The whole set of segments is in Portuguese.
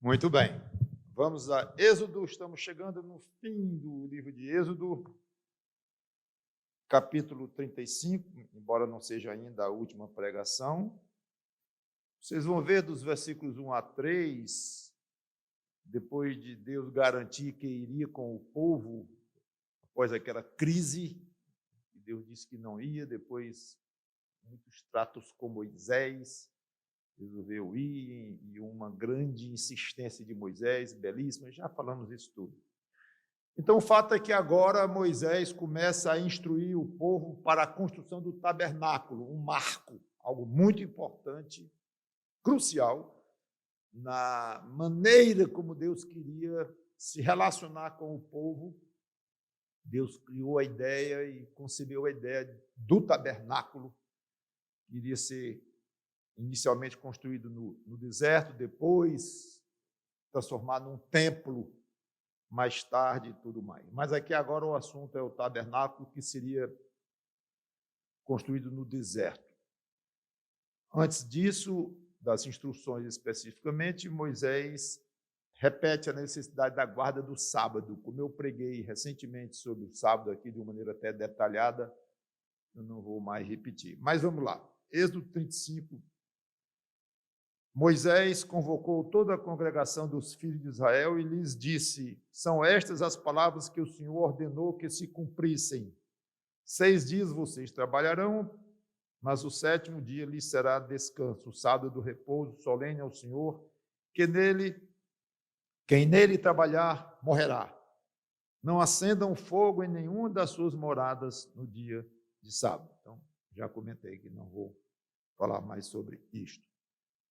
Muito bem. Vamos a Êxodo, estamos chegando no fim do livro de Êxodo, capítulo 35, embora não seja ainda a última pregação. Vocês vão ver dos versículos 1 a 3, depois de Deus garantir que iria com o povo, após aquela crise, e Deus disse que não ia, depois muitos tratos com Moisés, resolveu ir, e uma grande insistência de Moisés, belíssima, já falamos isso tudo. Então, o fato é que agora Moisés começa a instruir o povo para a construção do tabernáculo, um marco, algo muito importante, crucial, na maneira como Deus queria se relacionar com o povo. Deus criou a ideia e concebeu a ideia do tabernáculo, que iria ser inicialmente construído no deserto, depois transformado num templo, mais tarde e tudo mais. Mas aqui agora o assunto é o tabernáculo, que seria construído no deserto. Antes disso, das instruções especificamente, Moisés repete a necessidade da guarda do sábado. Como eu preguei recentemente sobre o sábado aqui, de uma maneira até detalhada, eu não vou mais repetir. Mas vamos lá. Êxodo 35. Moisés convocou toda a congregação dos filhos de Israel e lhes disse: são estas as palavras que o Senhor ordenou que se cumprissem. 6 dias vocês trabalharão, mas o 7º dia lhes será descanso, o sábado do repouso solene ao Senhor, quem nele trabalhar morrerá. Não acendam fogo em nenhuma das suas moradas no dia de sábado. Então, já comentei que não vou falar mais sobre isto.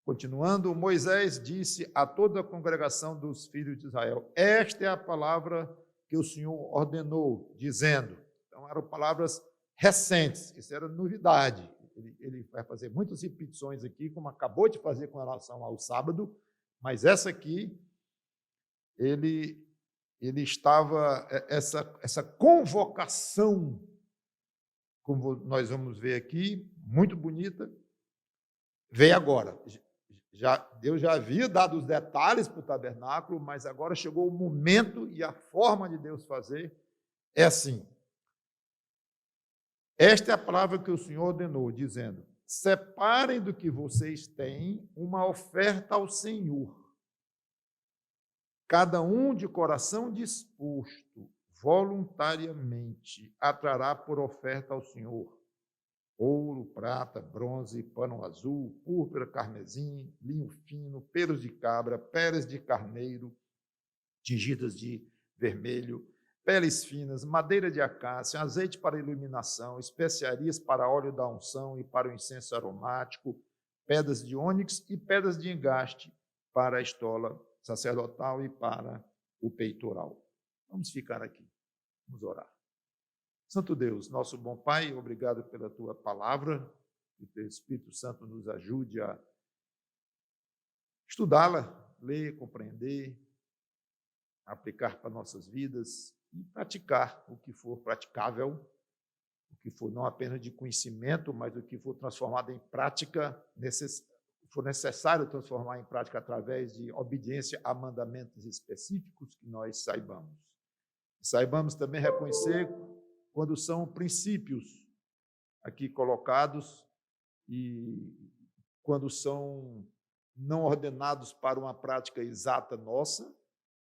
Continuando, Moisés disse a toda a congregação dos filhos de Israel: esta é a palavra que o Senhor ordenou, dizendo. Então, eram palavras recentes, isso era novidade. Ele vai fazer muitas repetições aqui, como acabou de fazer com relação ao sábado, mas essa aqui, ele estava, essa convocação, como nós vamos ver aqui, muito bonita, veio agora. Deus já havia dado os detalhes para o tabernáculo, mas agora chegou o momento e a forma de Deus fazer é assim. Esta é a palavra que o Senhor ordenou, dizendo: separem do que vocês têm uma oferta ao Senhor, cada um de coração disposto, voluntariamente, atrará por oferta ao Senhor ouro, prata, bronze, pano azul, púrpura, carmesim, linho fino, pelos de cabra, peles de carneiro, tingidas de vermelho, peles finas, madeira de acácia, azeite para iluminação, especiarias para óleo da unção e para o incenso aromático, pedras de ônix e pedras de engaste para a estola sacerdotal e para o peitoral. Vamos ficar aqui, vamos orar. Santo Deus, nosso bom Pai, obrigado pela Tua palavra, que o Teu Espírito Santo nos ajude a estudá-la, ler, compreender, aplicar para nossas vidas e praticar o que for praticável, o que for não apenas de conhecimento, mas o que for transformado em prática, for necessário transformar em prática através de obediência a mandamentos específicos que nós saibamos. Saibamos também reconhecer quando são princípios aqui colocados e quando são não ordenados para uma prática exata nossa,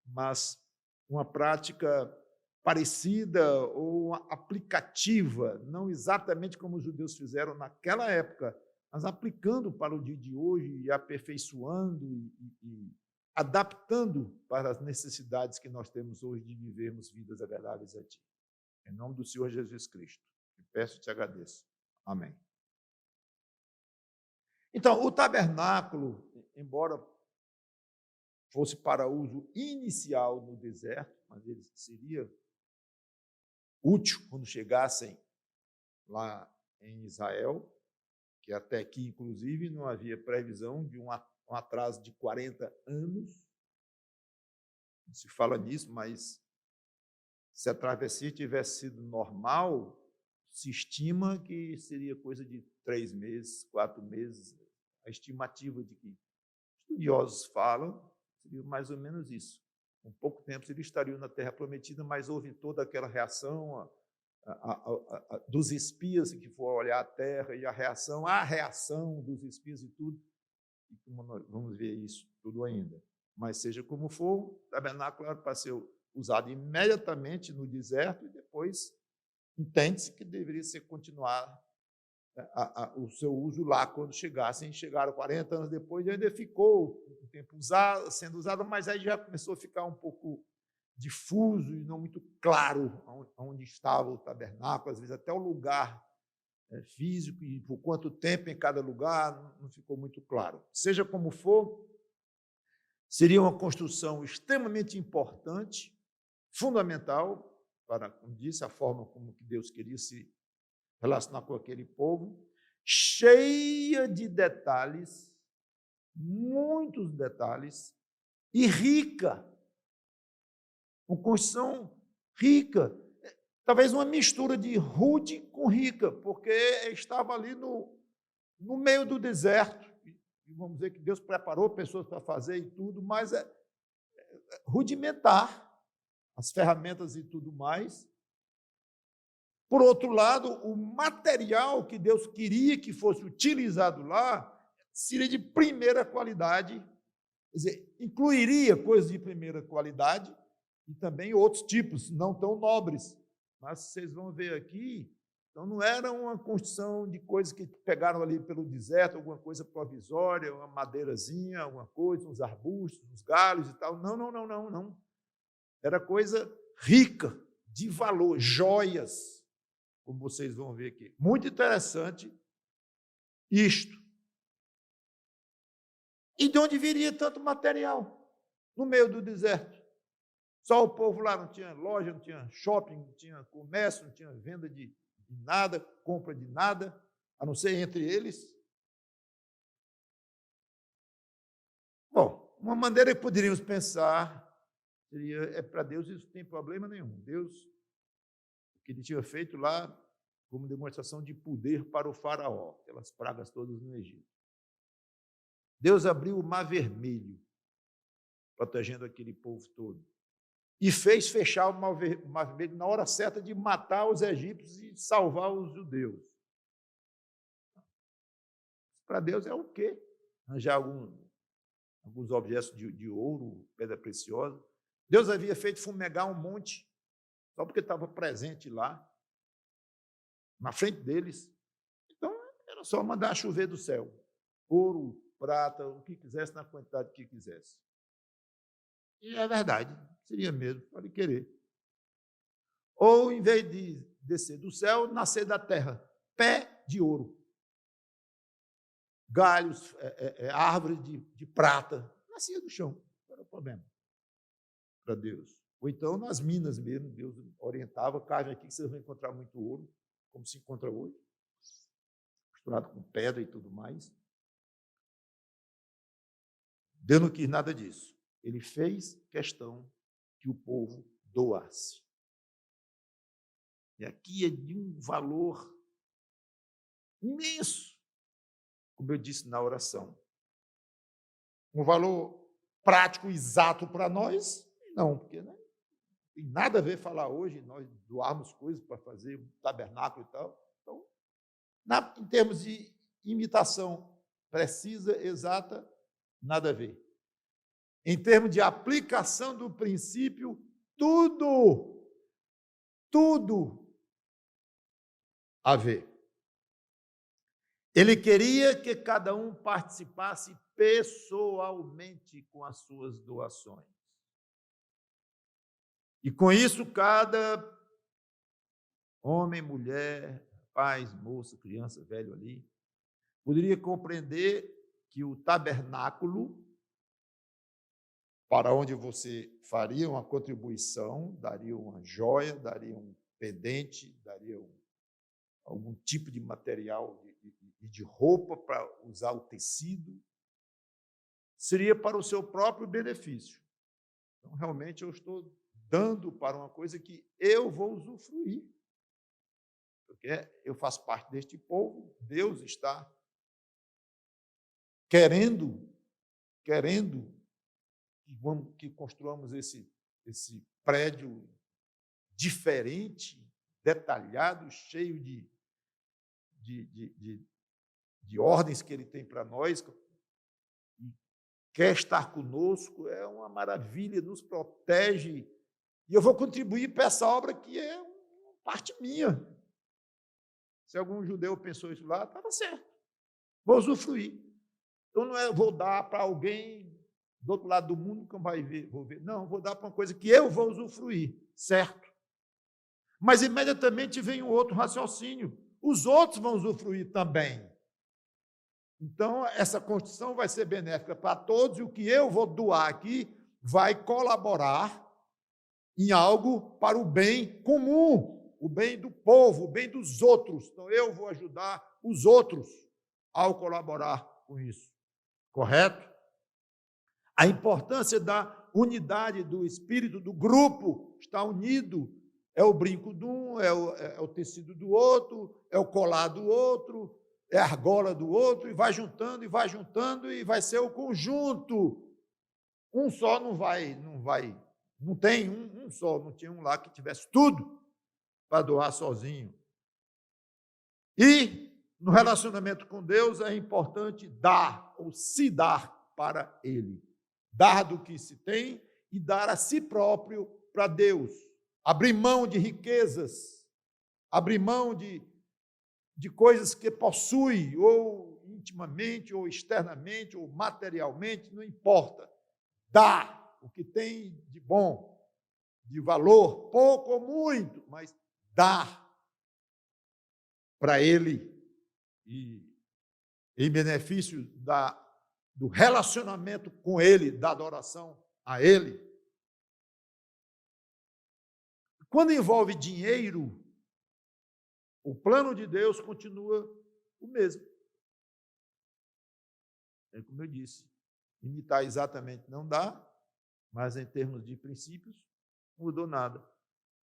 mas uma prática parecida ou aplicativa, não exatamente como os judeus fizeram naquela época, mas aplicando para o dia de hoje e aperfeiçoando e adaptando para as necessidades que nós temos hoje de vivermos vidas agradáveis a Ti. Em nome do Senhor Jesus Cristo, eu peço e te agradeço. Amém. Então, o tabernáculo, embora fosse para uso inicial no deserto, mas ele seria útil quando chegassem lá em Israel, que até aqui, inclusive, não havia previsão de um atraso de 40 anos. Não se fala nisso, mas se a travessia tivesse sido normal, se estima que seria coisa de 3 meses, 4 meses. A estimativa de que estudiosos falam Seria mais ou menos isso. Com pouco tempo eles estariam na Terra Prometida, mas houve toda aquela reação dos espias que foram olhar a Terra, e a reação dos espias e tudo. E como nós vamos ver isso tudo ainda. Mas seja como for, o tabernáculo era para ser usado imediatamente no deserto e depois entende-se que deveria ser continuar o seu uso lá quando chegassem. Chegaram 40 anos depois e ainda ficou um tempo sendo usado, mas aí já começou a ficar um pouco difuso e não muito claro onde estava o tabernáculo, às vezes até o lugar físico e por quanto tempo em cada lugar não ficou muito claro. Seja como for, seria uma construção extremamente importante, fundamental para, como disse, a forma como que Deus queria se relacionar com aquele povo, cheia de detalhes, muitos detalhes, e rica. Uma construção rica, talvez uma mistura de rude com rica, porque estava ali no meio do deserto, e vamos dizer que Deus preparou pessoas para fazer e tudo, mas é rudimentar, as ferramentas e tudo mais. Por outro lado, o material que Deus queria que fosse utilizado lá seria de primeira qualidade, quer dizer, incluiria coisas de primeira qualidade e também outros tipos, não tão nobres. Mas vocês vão ver aqui, então não era uma construção de coisas que pegaram ali pelo deserto, alguma coisa provisória, uma madeirazinha, alguma coisa, uns arbustos, uns galhos e tal. Não. Era coisa rica, de valor, joias, como vocês vão ver aqui. Muito interessante isto. E de onde viria tanto material? No meio do deserto. Só o povo lá não tinha loja, não tinha shopping, não tinha comércio, não tinha venda de nada, compra de nada, a não ser entre eles. Bom, uma maneira que poderíamos pensar seria, para Deus isso não tem problema nenhum. Deus, o que ele tinha feito lá, como demonstração de poder para o faraó, aquelas pragas todas no Egito. Deus abriu o Mar Vermelho, protegendo aquele povo todo. E fez fechar o Mar Vermelho na hora certa de matar os egípcios e salvar os judeus. Para Deus é o quê? Arranjar alguns objetos de ouro, pedra preciosa. Deus havia feito fumegar um monte, só porque estava presente lá, na frente deles. Então, era só mandar chover do céu. Ouro, prata, o que quisesse, na quantidade que quisesse. E é verdade, seria mesmo, pode querer. Ou, em vez de descer do céu, nascer da terra, pé de ouro. Galhos, árvores de prata, nascia do chão, não era o problema para Deus. Ou então, nas minas mesmo, Deus orientava, carne aqui que vocês vão encontrar muito ouro, como se encontra hoje, misturado com pedra e tudo mais. Deus não quis nada disso. Ele fez questão que o povo doasse. E aqui é de um valor imenso, como eu disse na oração. Um valor prático, exato para nós? Não, porque não tem nada a ver falar hoje, nós doarmos coisas para fazer um tabernáculo e tal. Então, em termos de imitação precisa, exata, nada a ver. Em termos de aplicação do princípio, tudo a ver. Ele queria que cada um participasse pessoalmente com as suas doações. E com isso, cada homem, mulher, rapaz, moça, criança, velho ali, poderia compreender que o tabernáculo, para onde você faria uma contribuição, daria uma joia, daria um pendente, daria algum tipo de material de roupa para usar o tecido, seria para o seu próprio benefício. Então, realmente, eu estou dando para uma coisa que eu vou usufruir. Porque eu faço parte deste povo, Deus está querendo que construamos esse prédio diferente, detalhado, cheio de ordens que ele tem para nós, e quer estar conosco, é uma maravilha, nos protege, e eu vou contribuir para essa obra que é uma parte minha. Se algum judeu pensou isso lá, estava certo, vou usufruir. Então não é vou dar para alguém do outro lado do mundo que não vai ver, vou ver. Não, vou dar para uma coisa que eu vou usufruir, certo? Mas imediatamente vem um outro raciocínio. Os outros vão usufruir também. Então, essa construção vai ser benéfica para todos, e o que eu vou doar aqui vai colaborar em algo para o bem comum, o bem do povo, o bem dos outros. Então, eu vou ajudar os outros ao colaborar com isso. Correto? A importância da unidade do espírito, do grupo, está unido. É o brinco de um, é o tecido do outro, é o colar do outro, é a argola do outro, e vai juntando, e vai ser o conjunto. Um só não tem um só, não tinha um lá que tivesse tudo para doar sozinho. E no relacionamento com Deus é importante dar, ou se dar para Ele. Dar do que se tem e dar a si próprio para Deus. Abrir mão de riquezas, abrir mão de coisas que possui, ou intimamente, ou externamente, ou materialmente, não importa. Dá o que tem de bom, de valor, pouco ou muito, mas dá para Ele, e em benefício do relacionamento com Ele, da adoração a Ele. Quando envolve dinheiro, o plano de Deus continua o mesmo. É como eu disse, imitar exatamente não dá, mas em termos de princípios, não mudou nada.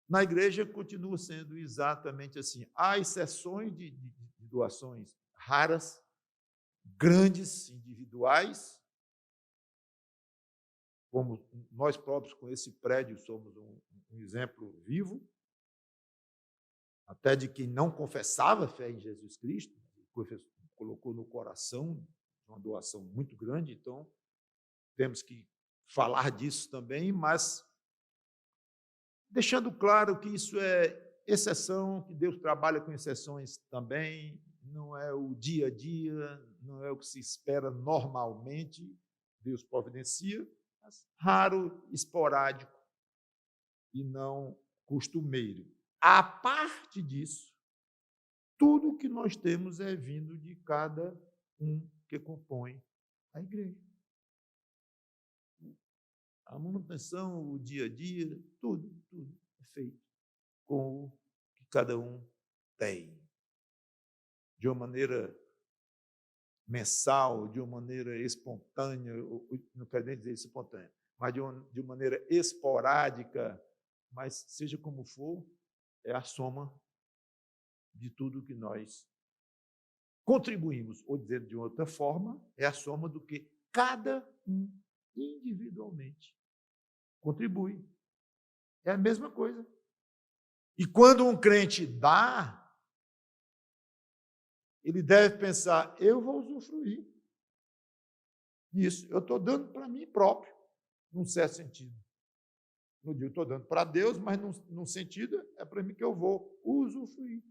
Na igreja continua sendo exatamente assim. Há exceções de doações raras, grandes, individuais, como nós próprios com esse prédio somos um exemplo vivo, até de quem não confessava fé em Jesus Cristo, colocou no coração uma doação muito grande, então temos que falar disso também, mas deixando claro que isso é exceção, que Deus trabalha com exceções também, não é o dia a dia, não é o que se espera normalmente, Deus providencia, mas raro, esporádico e não costumeiro. A parte disso, tudo que nós temos é vindo de cada um que compõe a igreja. A manutenção, o dia a dia, tudo é feito com o que cada um tem. De uma maneira mensal, de uma maneira espontânea, não quero nem dizer espontânea, mas de uma maneira esporádica, mas seja como for, é a soma de tudo que nós contribuímos, ou dizendo de outra forma, é a soma do que cada um individualmente contribui. É a mesma coisa. E quando um crente dá, ele deve pensar, eu vou usufruir disso. Eu estou dando para mim próprio, num certo sentido. Não digo estou dando para Deus, mas num sentido é para mim que eu vou usufruir.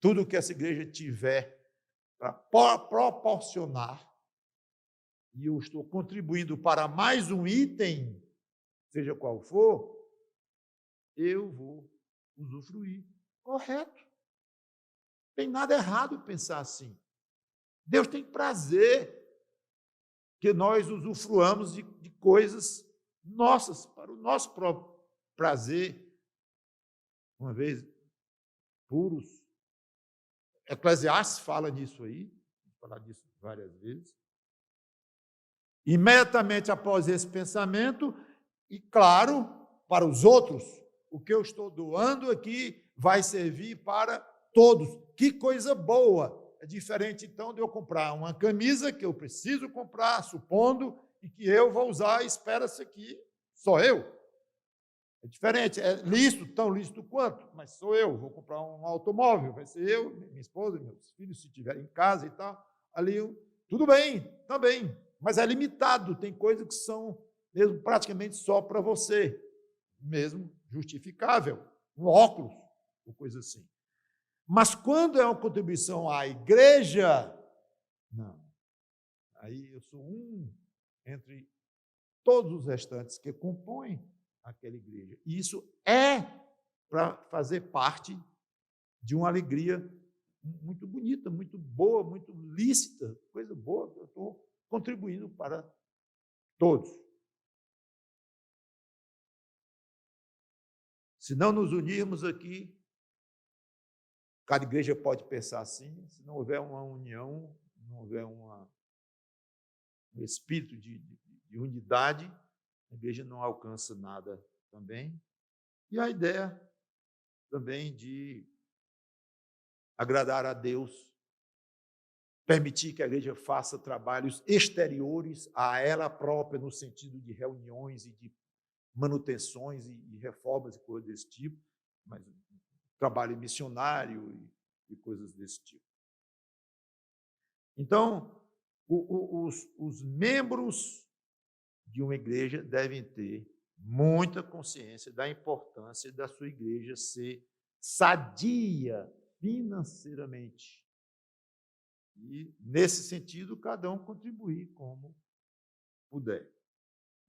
Tudo que essa igreja tiver para proporcionar, e eu estou contribuindo para mais um item, seja qual for, eu vou usufruir. Correto. Não tem nada errado pensar assim. Deus tem prazer que nós usufruamos de coisas nossas, para o nosso próprio prazer. Uma vez, puros. Eclesiastes fala nisso aí, vou falar disso várias vezes. Imediatamente após esse pensamento, e claro, para os outros, o que eu estou doando aqui vai servir para todos. Que coisa boa! É diferente, então, de eu comprar uma camisa que eu preciso comprar, supondo, e que eu vou usar, espera-se que sou eu. É diferente, é lícito, tão lícito quanto, mas sou eu, vou comprar um automóvel, vai ser eu, minha esposa, meus filhos, se estiverem em casa e tal, ali, tudo bem, também, mas é limitado, tem coisas que são mesmo praticamente só para você, mesmo justificável, um óculos, ou coisa assim. Mas quando é uma contribuição à igreja, não. Aí eu sou um entre todos os restantes que compõem aquela igreja. E isso é para fazer parte de uma alegria muito bonita, muito boa, muito lícita, coisa boa, eu estou contribuindo para todos. Se não nos unirmos aqui, cada igreja pode pensar assim, se não houver uma união, não houver um espírito de unidade, a igreja não alcança nada também. E a ideia também de agradar a Deus, permitir que a igreja faça trabalhos exteriores a ela própria, no sentido de reuniões e de manutenções e reformas e coisas desse tipo, mas trabalho missionário e coisas desse tipo. Então, os membros de uma igreja devem ter muita consciência da importância da sua igreja ser sadia financeiramente. E, nesse sentido, cada um contribuir como puder.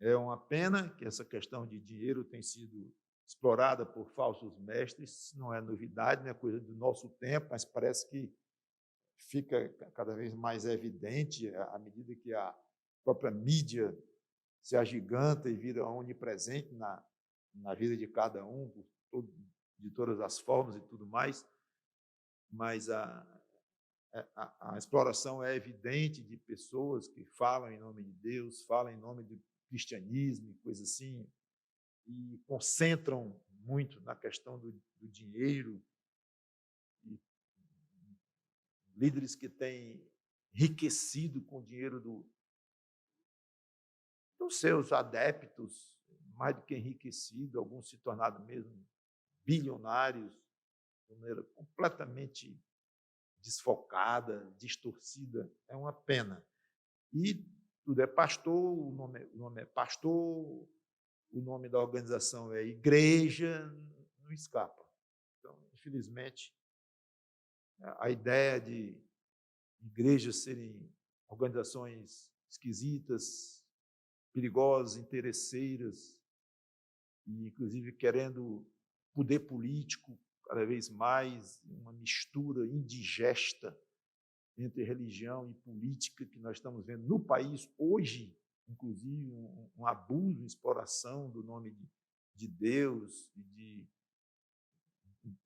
É uma pena que essa questão de dinheiro tem sido explorada por falsos mestres, não é novidade, não é coisa do nosso tempo, mas parece que fica cada vez mais evidente à medida que a própria mídia se agiganta e vira onipresente na vida de cada um, de todas as formas e tudo mais, mas a exploração é evidente de pessoas que falam em nome de Deus, falam em nome do cristianismo, coisa assim, e concentram muito na questão do dinheiro, e líderes que têm enriquecido com o dinheiro dos seus adeptos, mais do que enriquecido, alguns se tornaram mesmo bilionários, de maneira completamente desfocada, distorcida, é uma pena. E tudo é pastor, o nome é pastor, o nome da organização é igreja, não escapa. Então, infelizmente, a ideia de igrejas serem organizações esquisitas, perigosas, interesseiras, e inclusive querendo poder político cada vez mais, uma mistura indigesta entre religião e política que nós estamos vendo no país hoje, inclusive um abuso, exploração do nome de Deus e de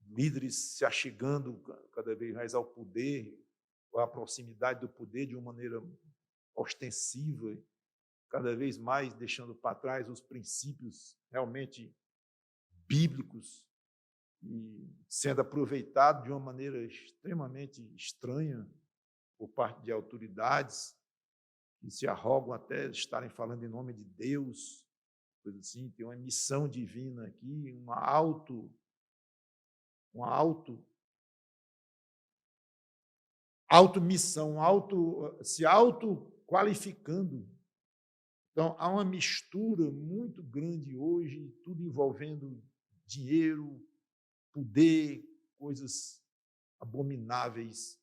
líderes se achegando cada vez mais ao poder, à proximidade do poder de uma maneira ostensiva, cada vez mais deixando para trás os princípios realmente bíblicos e sendo aproveitado de uma maneira extremamente estranha por parte de autoridades que se arrogam até estarem falando em nome de Deus, coisa assim, tem uma missão divina aqui, uma automissão, se auto-qualificando. Então, há uma mistura muito grande hoje, tudo envolvendo dinheiro, poder, coisas abomináveis,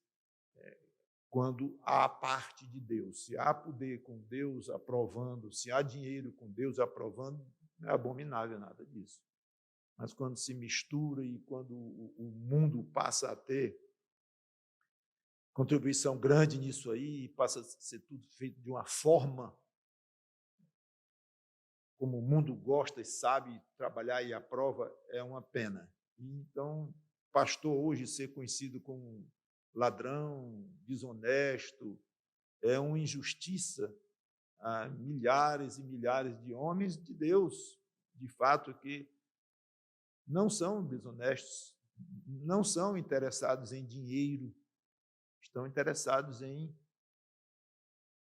quando há parte de Deus. Se há poder com Deus aprovando, se há dinheiro com Deus aprovando, não é abominável nada disso. Mas quando se mistura e quando o mundo passa a ter contribuição grande nisso aí, passa a ser tudo feito de uma forma como o mundo gosta e sabe trabalhar e aprova, é uma pena. Então, pastor hoje ser conhecido como ladrão, desonesto, é uma injustiça a milhares e milhares de homens de Deus, de fato, que não são desonestos, não são interessados em dinheiro, estão interessados em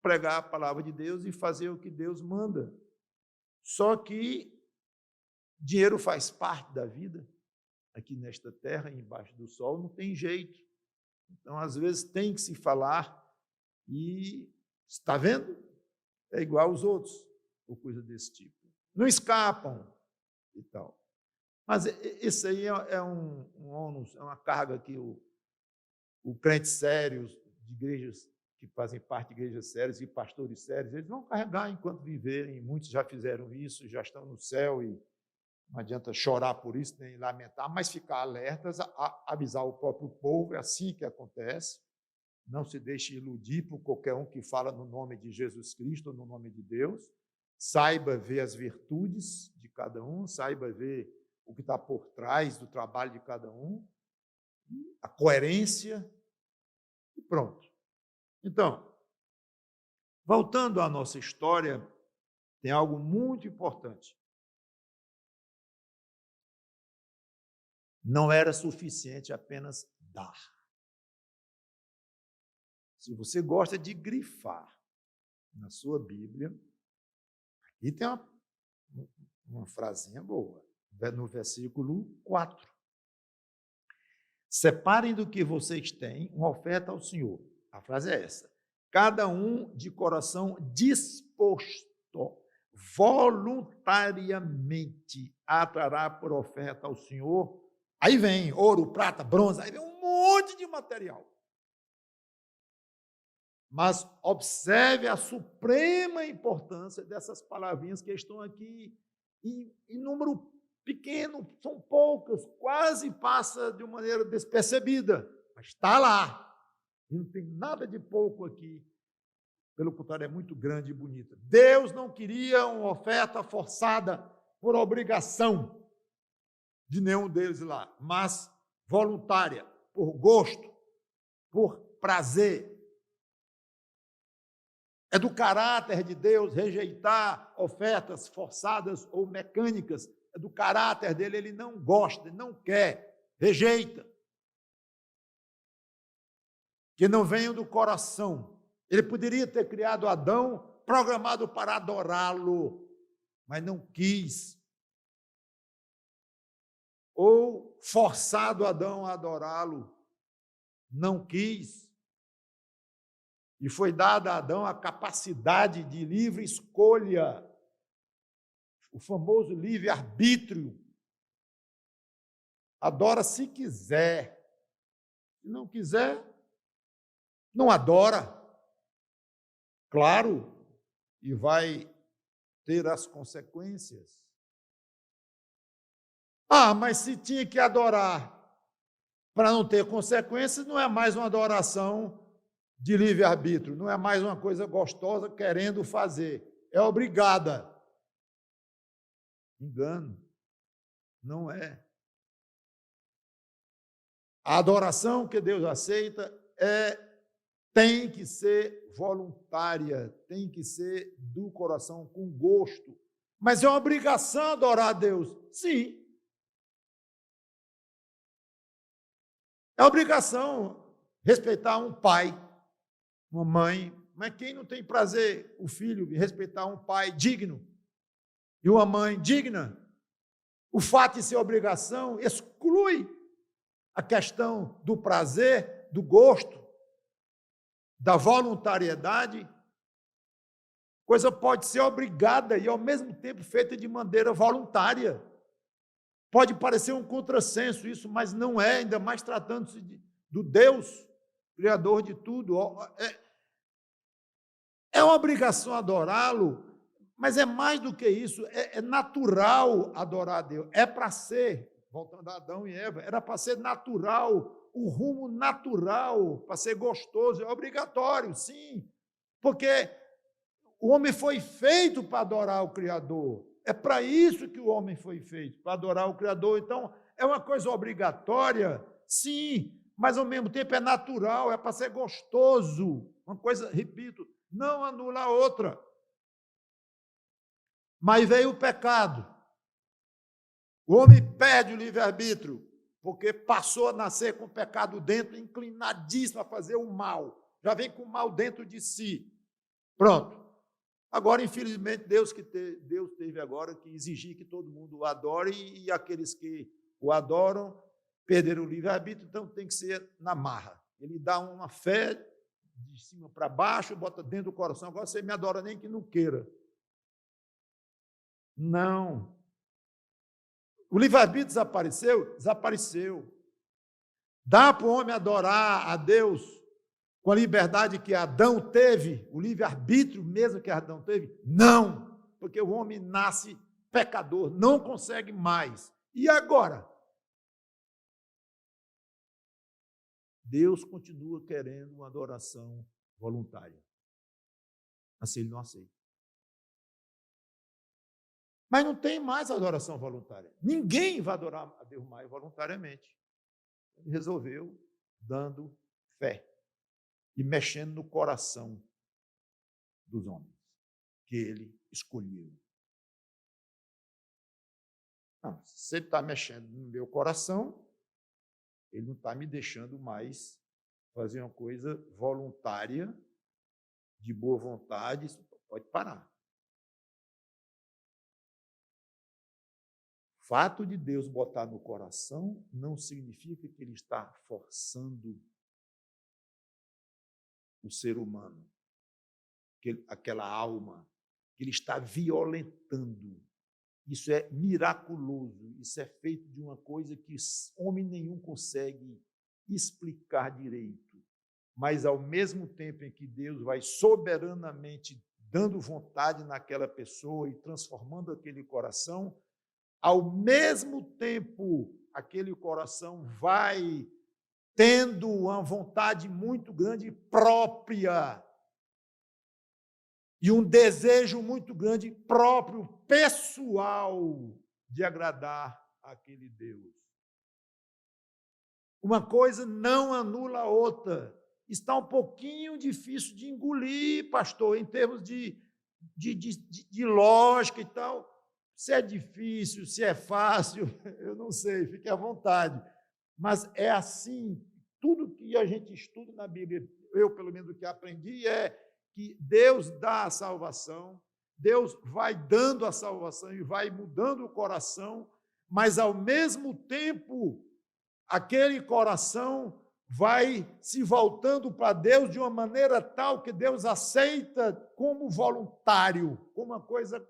pregar a palavra de Deus e fazer o que Deus manda. Só que dinheiro faz parte da vida, aqui nesta terra, embaixo do sol, não tem jeito. Então, às vezes, tem que se falar e, está vendo? É igual aos outros, ou coisa desse tipo. Não escapam e tal. Mas isso aí é um ônus, é uma carga que o crente sério, de igrejas que fazem parte de igrejas sérias e pastores sérios, eles vão carregar enquanto viverem. Muitos já fizeram isso, já estão no céu e não adianta chorar por isso, nem lamentar, mas ficar alertas, avisar o próprio povo, é assim que acontece. Não se deixe iludir por qualquer um que fala no nome de Jesus Cristo ou no nome de Deus. Saiba ver as virtudes de cada um, saiba ver o que está por trás do trabalho de cada um, a coerência, e pronto. Então, voltando à nossa história, tem algo muito importante. Não era suficiente apenas dar. Se você gosta de grifar na sua Bíblia, aqui tem uma frasinha boa, no versículo 4. Separem do que vocês têm uma oferta ao Senhor. A frase é essa. Cada um de coração disposto, voluntariamente, atrará por oferta ao Senhor. Aí vem ouro, prata, bronze, aí vem um monte de material. Mas observe a suprema importância dessas palavrinhas que estão aqui em número pequeno, são poucas, quase passa de uma maneira despercebida, mas está lá. E não tem nada de pouco aqui. Pelo contrário, é muito grande e bonita. Deus não queria uma oferta forçada por obrigação de nenhum deles lá, mas voluntária, por gosto, por prazer. É do caráter de Deus rejeitar ofertas forçadas ou mecânicas. É do caráter dele, ele não gosta, ele não quer, rejeita. Que não venham do coração. Ele poderia ter criado Adão, programado para adorá-lo, mas não quis. Ou forçado Adão a adorá-lo, não quis. E foi dada a Adão a capacidade de livre escolha, o famoso livre-arbítrio. Adora se quiser. Se não quiser, não adora. Claro, e vai ter as consequências. Ah, mas se tinha que adorar para não ter consequências, não é mais uma adoração de livre-arbítrio, não é mais uma coisa gostosa querendo fazer, é obrigada. Engano, não é. A adoração que Deus aceita tem que ser voluntária, tem que ser do coração, com gosto. Mas é uma obrigação adorar a Deus? Sim. É obrigação respeitar um pai, uma mãe, mas quem não tem prazer, o filho, em respeitar um pai digno e uma mãe digna? O fato de ser obrigação exclui a questão do prazer, do gosto, da voluntariedade. Coisa pode ser obrigada e, ao mesmo tempo, feita de maneira voluntária. Pode parecer um contrassenso isso, mas não é, ainda mais tratando-se do Deus, Criador de tudo. É uma obrigação adorá-lo, mas é mais do que isso, é natural adorar a Deus. É para ser, voltando a Adão e Eva, era para ser natural, o rumo natural, para ser gostoso, é obrigatório, sim, porque o homem foi feito para adorar o Criador. É para isso que o homem foi feito, para adorar o Criador. Então, é uma coisa obrigatória, sim, mas ao mesmo tempo é natural, é para ser gostoso. Uma coisa, repito, não anula a outra. Mas veio o pecado. O homem perde o livre-arbítrio, porque passou a nascer com o pecado dentro, inclinadíssimo a fazer o mal. Já vem com o mal dentro de si. Pronto. Agora, infelizmente, Deus teve agora que exigir que todo mundo o adore e aqueles que o adoram perderam o livre-arbítrio, então tem que ser na marra. Ele dá uma fé de cima para baixo, bota dentro do coração. Agora você me adora nem que não queira. Não. O livre-arbítrio desapareceu? Desapareceu. Dá para o homem adorar a Deus com a liberdade que Adão teve, o livre-arbítrio mesmo que Adão teve? Não, porque o homem nasce pecador, não consegue mais. E agora? Deus continua querendo uma adoração voluntária. Assim ele não aceita. Mas não tem mais adoração voluntária. Ninguém vai adorar a Deus mais voluntariamente. Ele resolveu dando fé e mexendo no coração dos homens que ele escolheu. Não, se ele está mexendo no meu coração, ele não está me deixando mais fazer uma coisa voluntária, de boa vontade, isso pode parar. O fato de Deus botar no coração não significa que ele está forçando o ser humano, aquela alma, que ele está violentando. Isso é miraculoso, isso é feito de uma coisa que homem nenhum consegue explicar direito. Mas, ao mesmo tempo em que Deus vai soberanamente dando vontade naquela pessoa e transformando aquele coração, ao mesmo tempo, aquele coração vai tendo uma vontade muito grande própria e um desejo muito grande próprio, pessoal, de agradar aquele Deus. Uma coisa não anula a outra. Está um pouquinho difícil de engolir, pastor, em termos de lógica e tal. Se é difícil, se é fácil, eu não sei, fique à vontade. Mas é assim, tudo que a gente estuda na Bíblia, eu, pelo menos, o que aprendi é que Deus dá a salvação, Deus vai dando a salvação e vai mudando o coração, mas, ao mesmo tempo, aquele coração vai se voltando para Deus de uma maneira tal que Deus aceita como voluntário, como uma coisa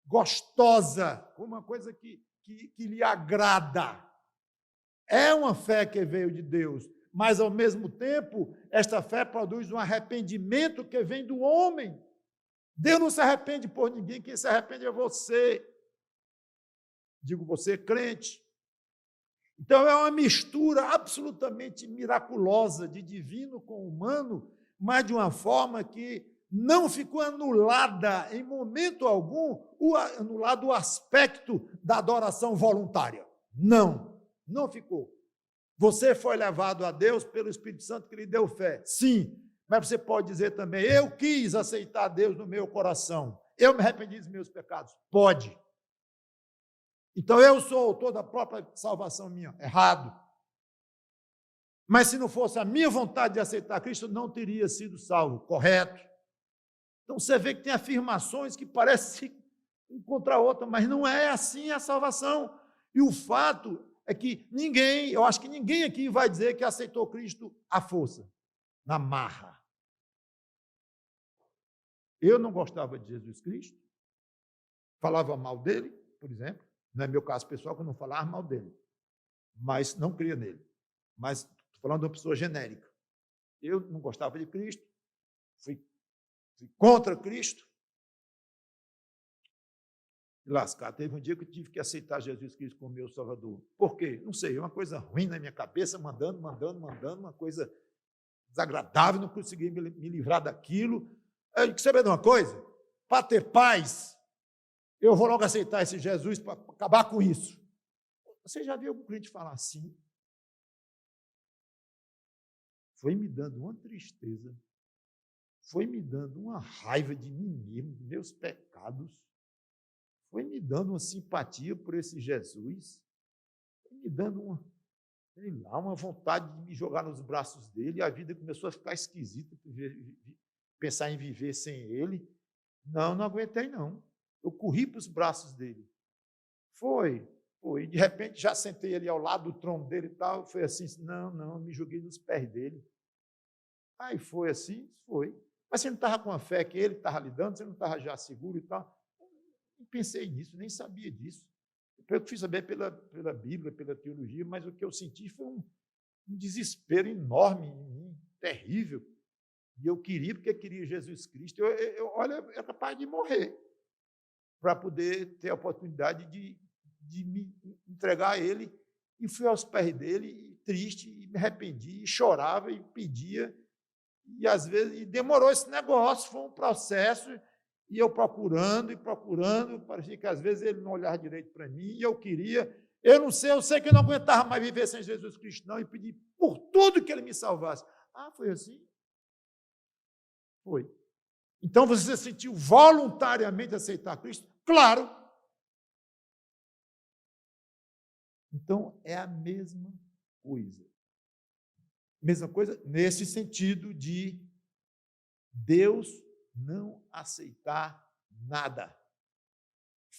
gostosa, como uma coisa que lhe agrada. É uma fé que veio de Deus, mas, ao mesmo tempo, esta fé produz um arrependimento que vem do homem. Deus não se arrepende por ninguém, quem se arrepende é você. Digo você, crente. Então, é uma mistura absolutamente miraculosa de divino com humano, mas de uma forma que não ficou anulada em momento algum, anulado o aspecto da adoração voluntária. Não ficou. Você foi levado a Deus pelo Espírito Santo que lhe deu fé. Sim, mas você pode dizer também, eu quis aceitar Deus no meu coração. Eu me arrependi dos meus pecados. Pode. Então, eu sou autor da própria salvação minha. Errado. Mas se não fosse a minha vontade de aceitar Cristo, eu não teria sido salvo. Correto. Então, você vê que tem afirmações que parecem um contra a outra, mas não é assim a salvação. E o fato é que eu acho que ninguém aqui vai dizer que aceitou Cristo à força, na marra. Eu não gostava de Jesus Cristo, falava mal dele, por exemplo. Não é meu caso pessoal, que eu não falava mal dele, mas não cria nele. Mas estou falando de uma pessoa genérica. Eu não gostava de Cristo, fui contra Cristo. Lascado. Teve um dia que eu tive que aceitar Jesus Cristo como meu Salvador. Por quê? Não sei, uma coisa ruim na minha cabeça, mandando, uma coisa desagradável, não consegui me livrar daquilo. Eu quer saber de uma coisa? Para ter paz, eu vou logo aceitar esse Jesus para acabar com isso. Você já viu algum crente falar assim? Foi me dando uma tristeza, foi me dando uma raiva de mim mesmo, dos meus pecados, foi me dando uma simpatia por esse Jesus, foi me dando uma vontade de me jogar nos braços dele, e a vida começou a ficar esquisita pensar em viver sem ele. Não aguentei, não. Eu corri para os braços dele. Foi. E de repente já sentei ali ao lado do trono dele e tal. Foi assim, não, me joguei nos pés dele. Aí foi assim, foi. Mas você não estava com a fé que ele estava lhe dando, você não estava já seguro e tal. Não pensei nisso, nem sabia disso. Eu fui saber pela Bíblia, pela teologia, mas o que eu senti foi um desespero enorme em mim, terrível. E eu queria, porque queria Jesus Cristo. Olha, eu era capaz de morrer para poder ter a oportunidade de me entregar a ele. E fui aos pés dele, triste, e me arrependi, e chorava, e pedia. E às vezes demorou esse negócio, foi um processo, e eu procurando, parecia que às vezes ele não olhava direito para mim, e eu queria. Eu não sei, eu sei que eu não aguentava mais viver sem Jesus Cristo, não, e pedi por tudo que ele me salvasse. Foi assim? Foi. Então você se sentiu voluntariamente aceitar Cristo? Claro. Então é a mesma coisa. Mesma coisa nesse sentido de Deus não aceitar nada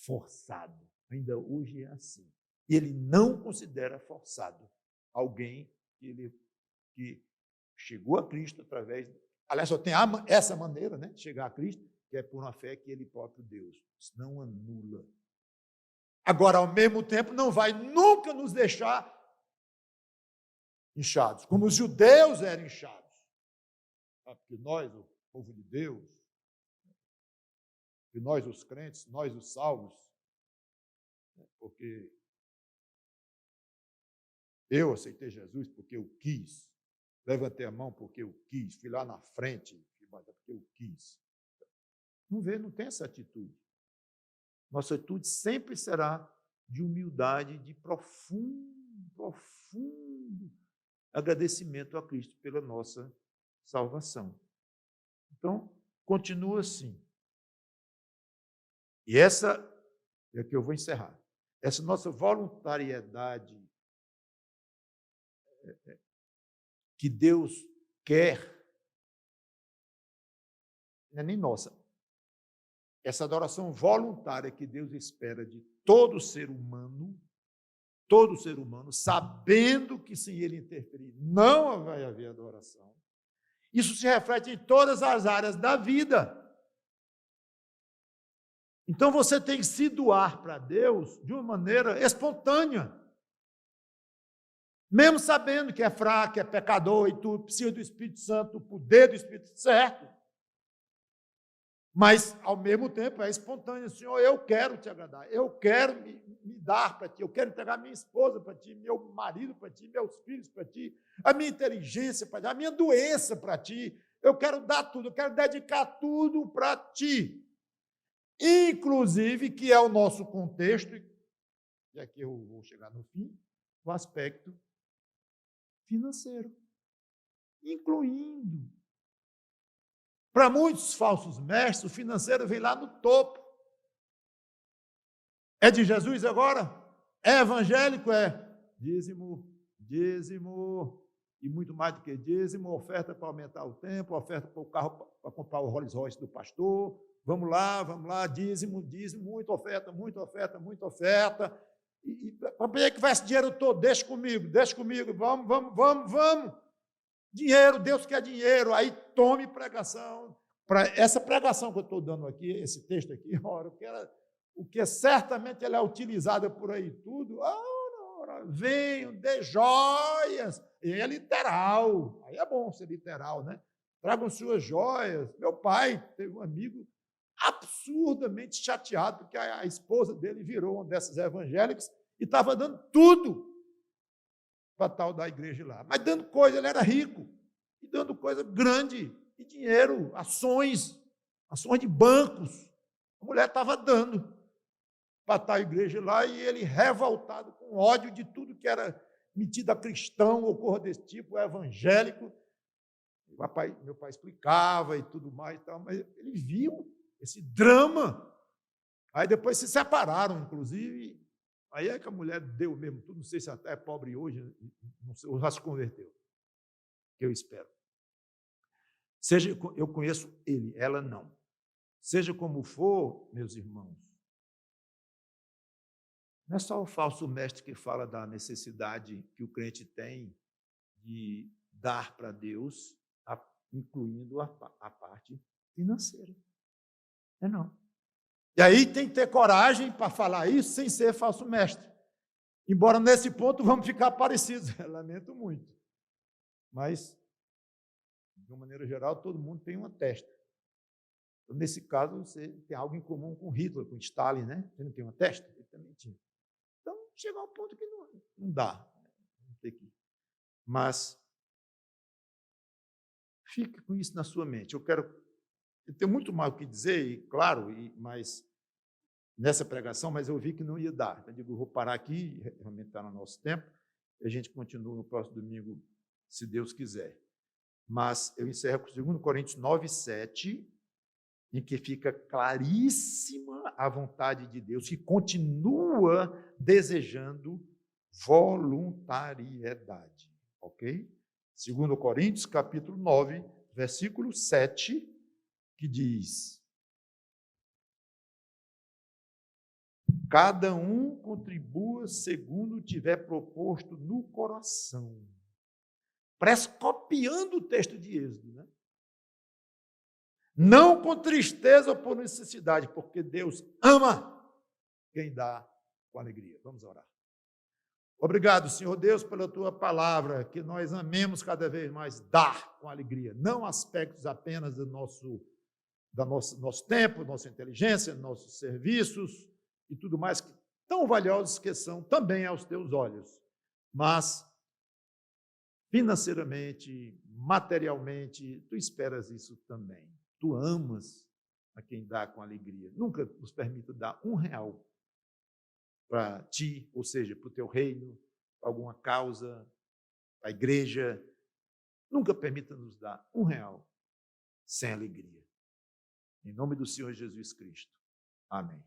forçado. Ainda hoje é assim. E ele não considera forçado alguém que chegou a Cristo através. Aliás, só tem essa maneira, né, de chegar a Cristo, que é por uma fé que ele próprio Deus. Isso não anula. Agora, ao mesmo tempo, não vai nunca nos deixar inchados, como os judeus eram inchados. Porque nós, o povo de Deus, e nós, os crentes, nós, os salvos, porque eu aceitei Jesus porque eu quis, levantei a mão porque eu quis, fui lá na frente porque eu quis. Não tem essa atitude. Nossa atitude sempre será de humildade, de profundo agradecimento a Cristo pela nossa salvação. Então, continua assim. E essa é que eu vou encerrar. Essa nossa voluntariedade que Deus quer, não é nem nossa. Essa adoração voluntária que Deus espera de todo ser humano, sabendo que sem ele interferir não vai haver adoração. Isso se reflete em todas as áreas da vida. Então você tem que se doar para Deus de uma maneira espontânea. Mesmo sabendo que é fraco, é pecador e tudo, precisa do Espírito Santo, do poder do Espírito Santo, certo. Mas, ao mesmo tempo, é espontâneo. Senhor, eu quero te agradar, eu quero me dar para ti, eu quero entregar minha esposa para ti, meu marido para ti, meus filhos para ti, a minha inteligência para ti, a minha doença para ti. Eu quero dar tudo, eu quero dedicar tudo para ti. Inclusive, que é o nosso contexto, e aqui eu vou chegar no fim, o aspecto financeiro, incluindo. Para muitos falsos mestres, o financeiro vem lá no topo. É de Jesus agora? É evangélico? É. Dízimo, e muito mais do que dízimo, oferta para aumentar o tempo, oferta para o carro, para comprar o Rolls Royce do pastor. Vamos lá, dízimo, muita oferta. E para pegar que vai esse dinheiro todo? Deixa comigo, vamos. Dinheiro, Deus quer dinheiro, aí tome pregação. Para essa pregação que eu estou dando aqui, esse texto aqui, ora, o que certamente ela é utilizada por aí tudo, venham, dê joias, e é literal, aí é bom ser literal, né? Tragam suas joias. Meu pai teve um amigo absurdamente chateado, porque a esposa dele virou uma dessas evangélicas e estava dando tudo para tal da igreja lá. Mas dando coisa, ele era rico, e dando coisa grande, e dinheiro, ações de bancos. A mulher estava dando para tal igreja lá, e ele revoltado, com ódio de tudo que era metido a cristão, ou coisa desse tipo, evangélico. Meu pai explicava e tudo mais, mas ele viu esse drama. Aí depois se separaram, inclusive. Aí é que a mulher deu mesmo tudo, não sei se até é pobre hoje, não sei, ou já se converteu, que eu espero. Seja, eu conheço ele, ela não. Seja como for, meus irmãos, não é só o falso mestre que fala da necessidade que o crente tem de dar para Deus, incluindo a parte financeira. Não. E aí tem que ter coragem para falar isso sem ser falso mestre. Embora nesse ponto vamos ficar parecidos, lamento muito. Mas, de uma maneira geral, todo mundo tem uma testa. Então, nesse caso, você tem algo em comum com Hitler, com Stalin, né? Você não tem uma testa? Ele também tinha. Então, chega a um ponto que não dá. Não tem que... Mas, fique com isso na sua mente. Eu tenho muito mais o que dizer, e, claro, mas nessa pregação, mas eu vi que não ia dar. Então, eu digo, vou parar aqui, realmente está no nosso tempo, e a gente continua no próximo domingo, se Deus quiser. Mas eu encerro com 2 Coríntios 9, 7, em que fica claríssima a vontade de Deus, que continua desejando voluntariedade. Ok? 2 Coríntios, capítulo 9, versículo 7, que diz: cada um contribua segundo tiver proposto no coração. Parece copiando o texto de Êxodo, né? Não com tristeza ou por necessidade, porque Deus ama quem dá com alegria. Vamos orar. Obrigado, Senhor Deus, pela tua palavra, que nós amemos cada vez mais dar com alegria, não aspectos apenas do nosso tempo, nossa inteligência, nossos serviços e tudo mais, que tão valiosos que são também aos teus olhos, mas financeiramente, materialmente, tu esperas isso também. Tu amas a quem dá com alegria. Nunca nos permita dar R$1 para ti, ou seja, para o teu reino, para alguma causa, para a igreja. Nunca permita nos dar R$1 sem alegria. Em nome do Senhor Jesus Cristo. Amém.